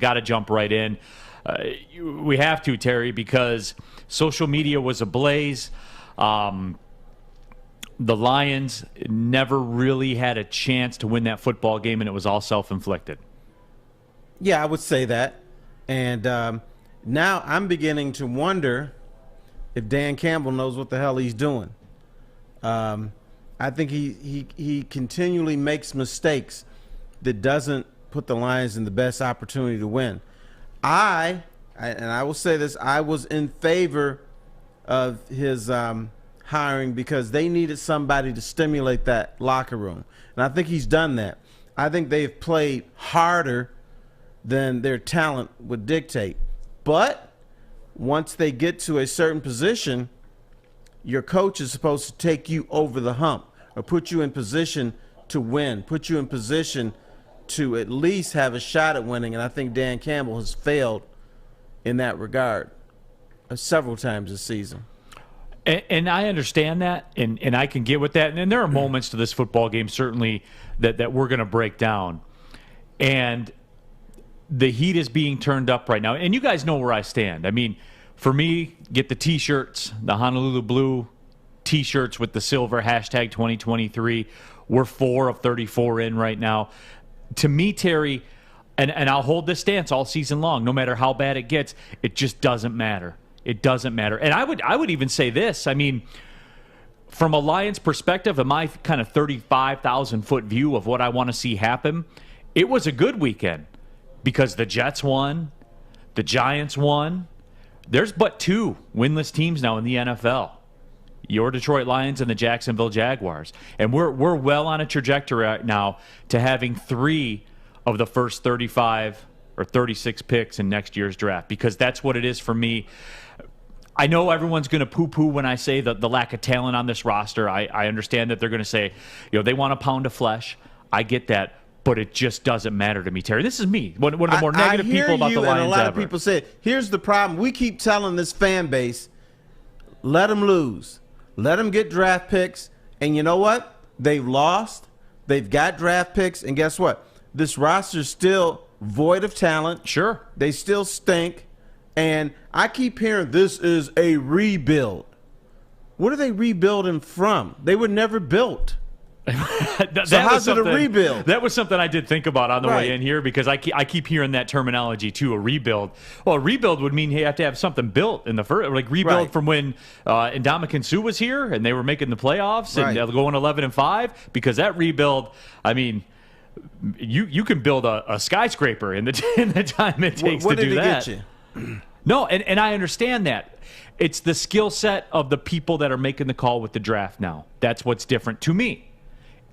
got to jump right in. We have to, Terry, because social media was ablaze. The Lions never really had a chance to win that football game, and it was all self-inflicted. Yeah, I would say that. And now I'm beginning to wonder if Dan Campbell knows what the hell he's doing. I think he continually makes mistakes that doesn't put the Lions in the best opportunity to win. And I will say this, I was in favor of his hiring because they needed somebody to stimulate that locker room. And I think he's done that. I think they've played harder than their talent would dictate. But once they get to a certain position, your coach is supposed to take you over the hump or put you in position to win, put you in position to at least have a shot at winning. And I think Dan Campbell has failed in that regard several times this season. And I understand that, and I can get with that. And there are moments to this football game, certainly, that we're going to break down. And the heat is being turned up right now. And you guys know where I stand. I mean, for me, get the T-shirts, the Honolulu Blue T-shirts with the silver hashtag 2023. We're 4 of 34 in right now. To me, Terry, and I'll hold this stance all season long, no matter how bad it gets, it just doesn't matter. It doesn't matter. And I would even say this. I mean, from a Lions perspective, in my kind of 35,000-foot view of what I want to see happen, it was a good weekend because the Jets won, the Giants won. There's but 2 winless teams now in the NFL. Your Detroit Lions and the Jacksonville Jaguars. And we're well on a trajectory right now to having 3 of the first 35 or 36 picks in next year's draft, because that's what it is for me. I know everyone's going to poo-poo when I say the lack of talent on this roster. I understand that they're going to say, they want a pound of flesh. I get that, but it just doesn't matter to me, Terry. This is me, one of the more negative people about the Lions ever. And a lot of people say, here's the problem. We keep telling this fan base, let them lose. Let them get draft picks. And you know what? They've lost. They've got draft picks. And guess what? This roster's still void of talent. Sure. They still stink. And I keep hearing this is a rebuild. What are they rebuilding from? They were never built. So how's it a rebuild? That was something I did think about on the way in here, because I keep hearing that terminology too, a rebuild. Well, a rebuild would mean you have to have something built in the first, like rebuild from when Ndamukong Suh was here and they were making the playoffs and going 11-5, because that rebuild, I mean, you can build a skyscraper in the time it takes to do that. What did it get you? No, and I understand that. It's the skill set of the people that are making the call with the draft now. That's what's different to me.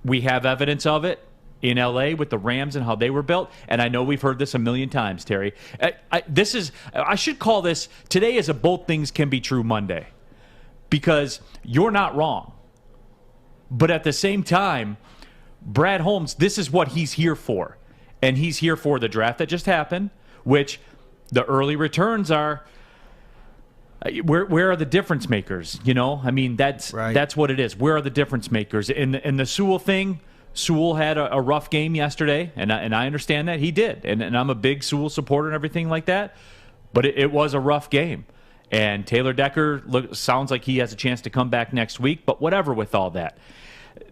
We have evidence of it in L.A. with the Rams and how they were built, and I know we've heard this a million times, Terry. I should call this, today is a both things can be true Monday, because you're not wrong. But at the same time, Brad Holmes, this is what he's here for. And he's here for the draft that just happened, which the early returns are, where are the difference makers? I mean, that's what it is. Where are the difference makers? In the Sewell thing, Sewell had a rough game yesterday, and I understand that. He did. And I'm a big Sewell supporter and everything like that. But it was a rough game. And Taylor Decker sounds like he has a chance to come back next week, but whatever with all that.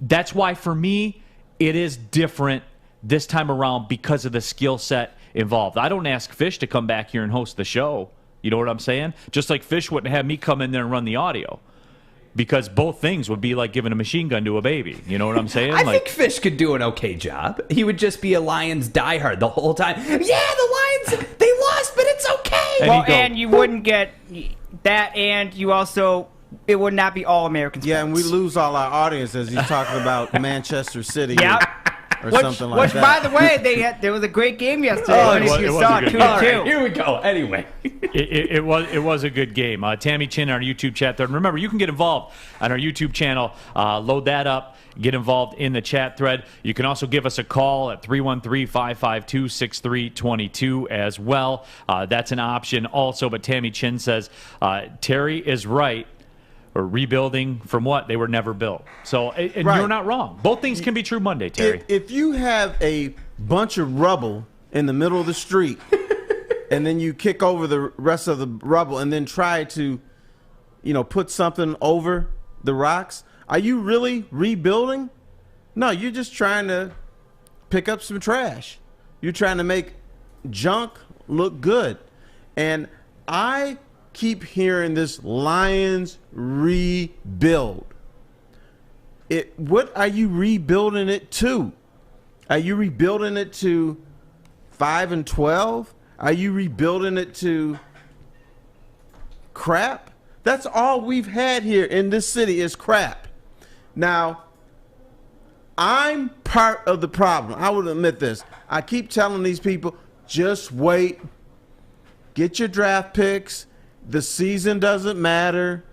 That's why, for me, it is different this time around because of the skill set involved. I don't ask Fish to come back here and host the show. You know what I'm saying? Just like Fish wouldn't have me come in there and run the audio, because both things would be like giving a machine gun to a baby. You know what I'm saying? I think Fish could do an okay job. He would just be a Lions diehard the whole time. Yeah, the Lions, they lost, but it's okay. And you wouldn't get that, and you also, it would not be all American sports. Yeah, and we lose all our audience as he's talking about Manchester City. Yep. Or something like that. By the way, there was a great game yesterday. Oh, it was a good game. All right, here we go. Anyway, it was a good game. Tammy Chin on our YouTube chat thread. Remember, you can get involved on our YouTube channel. Load that up. Get involved in the chat thread. You can also give us a call at 313-552-6322 as well. That's an option also. But Tammy Chin says Terry is right. Or rebuilding from what? They were never built. So, and you're not wrong. Both things can be true Monday, Terry. If you have a bunch of rubble in the middle of the street and then you kick over the rest of the rubble and then try to, put something over the rocks. Are you really rebuilding? No, you're just trying to pick up some trash. You're trying to make junk look good. And I keep hearing this Lions rebuild. What are you rebuilding it to? Are you rebuilding it to 5-12? Are you rebuilding it to crap? That's all we've had here in this city is crap. Now, I'm part of the problem. I would admit this. I keep telling these people, just wait. Get your draft picks. The season doesn't matter.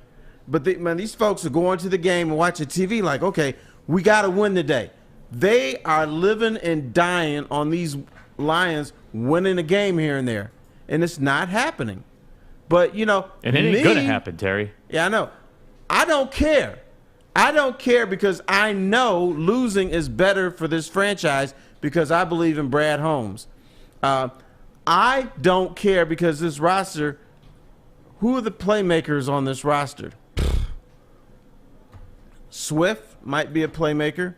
But these folks are going to the game and watching TV like, okay, we got to win today. They are living and dying on these Lions winning a game here and there. And it's not happening. But, And it ain't going to happen, Terry. Yeah, I know. I don't care. I don't care because I know losing is better for this franchise because I believe in Brad Holmes. I don't care because this roster, who are the playmakers on this roster? Swift might be a playmaker.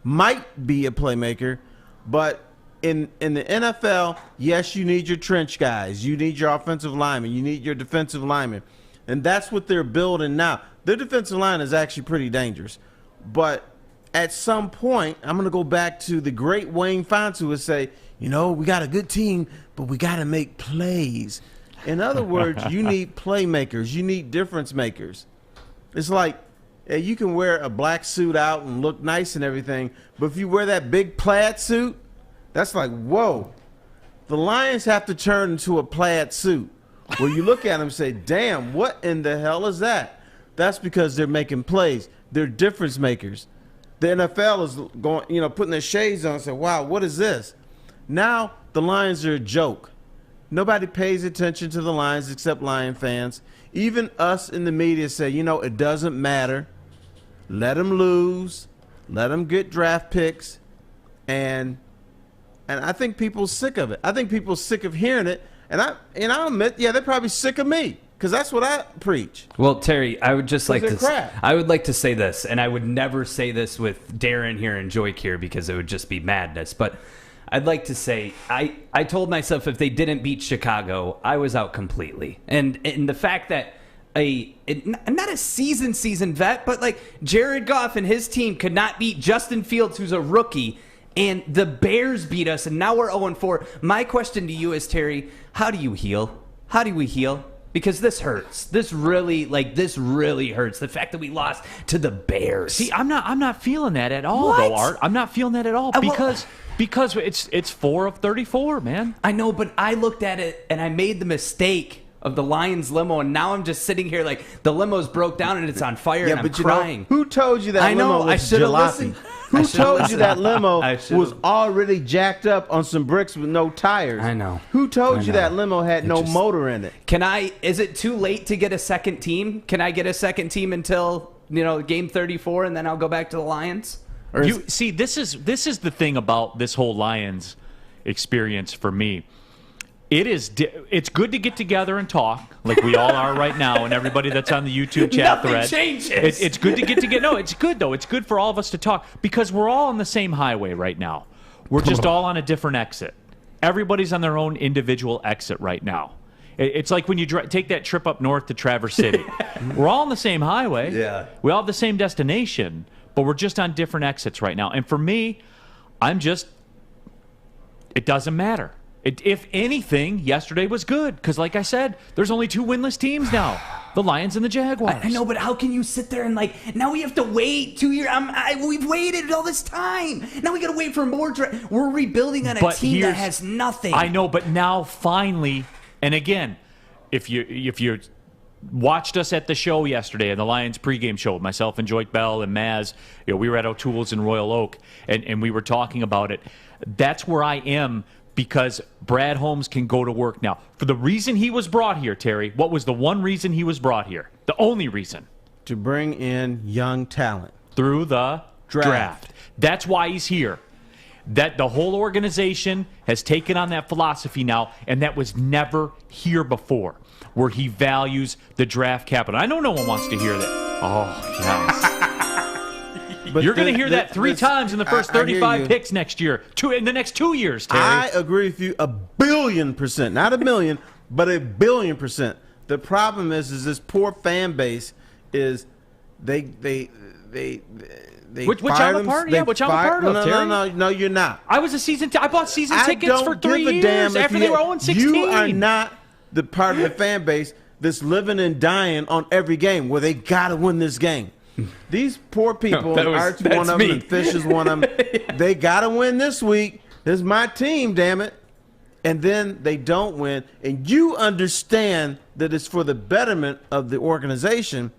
Might be a playmaker. But in the NFL, yes, you need your trench guys. You need your offensive linemen. You need your defensive linemen. And that's what they're building now. Their defensive line is actually pretty dangerous. But at some point, I'm going to go back to the great Wayne Fontes who would say, we got a good team, but we got to make plays. In other words, you need playmakers. You need difference makers. It's like you can wear a black suit out and look nice and everything, but if you wear that big plaid suit, that's like, whoa. The Lions have to turn into a plaid suit where you look at them and say, damn, what in the hell is that? That's because they're making plays. They're difference makers. The NFL is going, putting their shades on and saying, wow, what is this? Now the Lions are a joke. Nobody pays attention to the Lions except Lion fans. Even us in the media say, it doesn't matter. Let them lose. Let them get draft picks. And I think people are sick of it. I think people are sick of hearing it. And I'll admit, they're probably sick of me because that's what I preach. Well, Terry, I would just like to I would like to say this, and I would never say this with Darren here and Joik here because it would just be madness. But I'd like to say I told myself if they didn't beat Chicago, I was out completely. And the fact that not a seasoned vet, but like Jared Goff and his team could not beat Justin Fields, who's a rookie, and the Bears beat us, and now we're 0-4. My question to you is, Terry, how do you heal? How do we heal? Because this hurts. This really hurts. The fact that we lost to the Bears. See, I'm not feeling that at all, though, Art. I'm not feeling that at all because it's 4 of 34, man. I know, but I looked at it and I made the mistake of the Lions limo, and now I'm just sitting here like the limo's broke down and it's on fire and I'm crying. Who told you that limo was jalopy? Who told you that limo was already jacked up on some bricks with no tires? I know. Who told you that limo had no motor in it? Is it too late to get a second team? Can I get a second team until, game 34 and then I'll go back to the Lions? See, this is the thing about this whole Lions experience for me. It's good to get together and talk like we all are right now, and everybody that's on the YouTube chat thread. Nothing changes. It's good to get together. No, it's good though. It's good for all of us to talk because we're all on the same highway right now. We're just all on a different exit. Everybody's on their own individual exit right now. It's like when you take that trip up north to Traverse City. We're all on the same highway. Yeah. We all have the same destination, but we're just on different exits right now. And for me, it doesn't matter. If anything, yesterday was good because, like I said, there's only 2 winless teams now: the Lions and the Jaguars. I know, but how can you sit there and now we have to wait 2 years? We've waited all this time. Now we got to wait for more. We're rebuilding on a team that has nothing. I know, but now finally, and again, if you watched us at the show yesterday, in the Lions pregame show, myself and Joik Bell and Maz, we were at O'Toole's in Royal Oak, and we were talking about it. That's where I am. Because Brad Holmes can go to work now. For the reason he was brought here, Terry, what was the one reason he was brought here? The only reason. To bring in young talent. Through the draft. That's why he's here. that the whole organization has taken on that philosophy now, and that was never here before, where he values the draft capital. I know no one wants to hear that. Oh, yes. But you're going to hear that three times in the first 35 picks next year, in the next 2 years, Terry. I agree with you 1,000,000,000%. Not 1,000,000, but 1,000,000,000%. The problem is this poor fan base is they which I'm a part of. Yeah, which I'm a part of. Terry. No, you're not. I was I bought season tickets for 3 years after they were 0-16. You are not the part of the fan base that's living and dying on every game where they got to win this game. These poor people, Art's one of them, and Fish is one of them. They got to win this week. This is my team, damn it. And then they don't win. And you understand that it's for the betterment of the organization,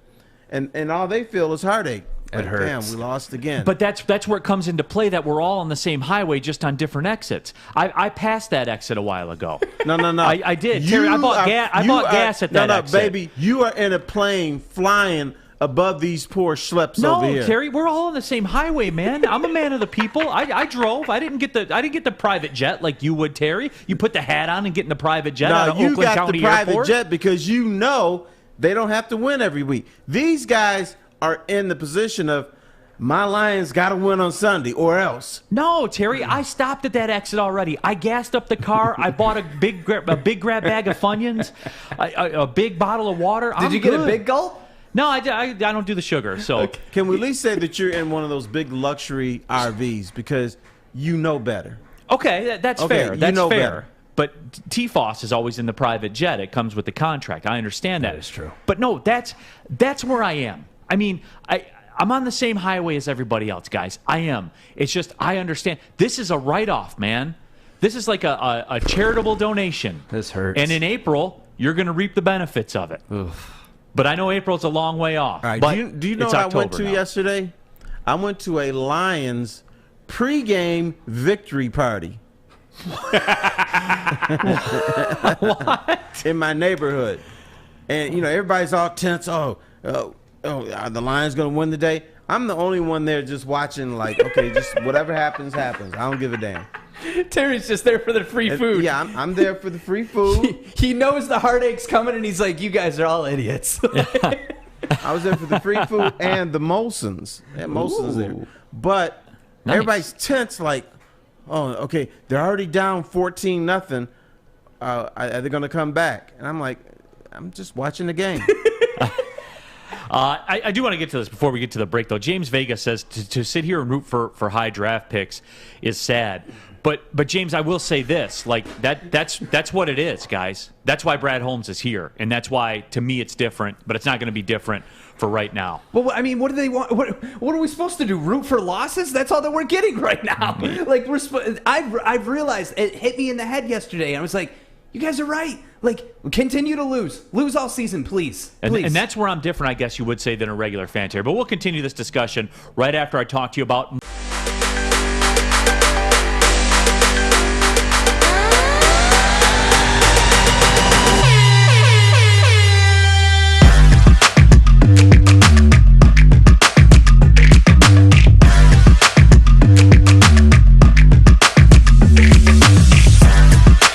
and all they feel is heartache. It hurts. Damn, we lost again. But that's where it comes into play that we're all on the same highway, just on different exits. I passed that exit a while ago. No. I did. Terry, I bought gas at that exit. No, baby. You are in a plane flying above these poor schleps over here. No, Terry, we're all on the same highway, man. I'm a man of the people. I drove. I didn't get the private jet like you would, Terry. You put the hat on and get in the private jet out of Oakland County Airport. You got the private jet because you know they don't have to win every week. These guys are in the position of, my Lions got to win on Sunday or else. No, Terry, I stopped at that exit already. I gassed up the car. I bought a big grab bag of Funyuns, a big bottle of water. Did you get a big gulp? No, I don't do the sugar. So Can we at least say that you're in one of those big luxury RVs because you know better? Okay, that's fair. That's fair. Better. But T-Foss is always in the private jet. It comes with the contract. I understand that. That is true. But no, that's where I am. I mean, I'm on the same highway as everybody else, guys. I am. It's just I understand. This is a write-off, man. This is like a charitable donation. This hurts. And in April, you're going to reap the benefits of it. Oof. But I know April's a long way off. All right. But do you know what I went to yesterday? I went to a Lions pregame victory party. What? In my neighborhood. And, everybody's all tense. Are the Lions going to win today? I'm the only one there just watching like, okay, just whatever happens, happens. I don't give a damn. Terry's just there for the free food. Yeah, I'm there for the free food. He knows the heartache's coming, and he's like, you guys are all idiots. I was there for the free food and the Molsons. They had Molsons there. But everybody's tense like, oh, okay, they're already down 14-0. Are they going to come back? And I'm like, I'm just watching the game. I do want to get to this before we get to the break, though. James Vega says to sit here and root for high draft picks is sad. But James, I will say this: like that's what it is, guys. That's why Brad Holmes is here, and that's why to me it's different. But it's not going to be different for right now. Well, I mean, what do they want? What are we supposed to do? Root for losses? That's all that we're getting right now. Like I've realized it hit me in the head yesterday. I was like, you guys are right. Like, continue to lose all season, please. And that's where I'm different, I guess you would say, than a regular fan, Terry. But we'll continue this discussion right after I talk to you about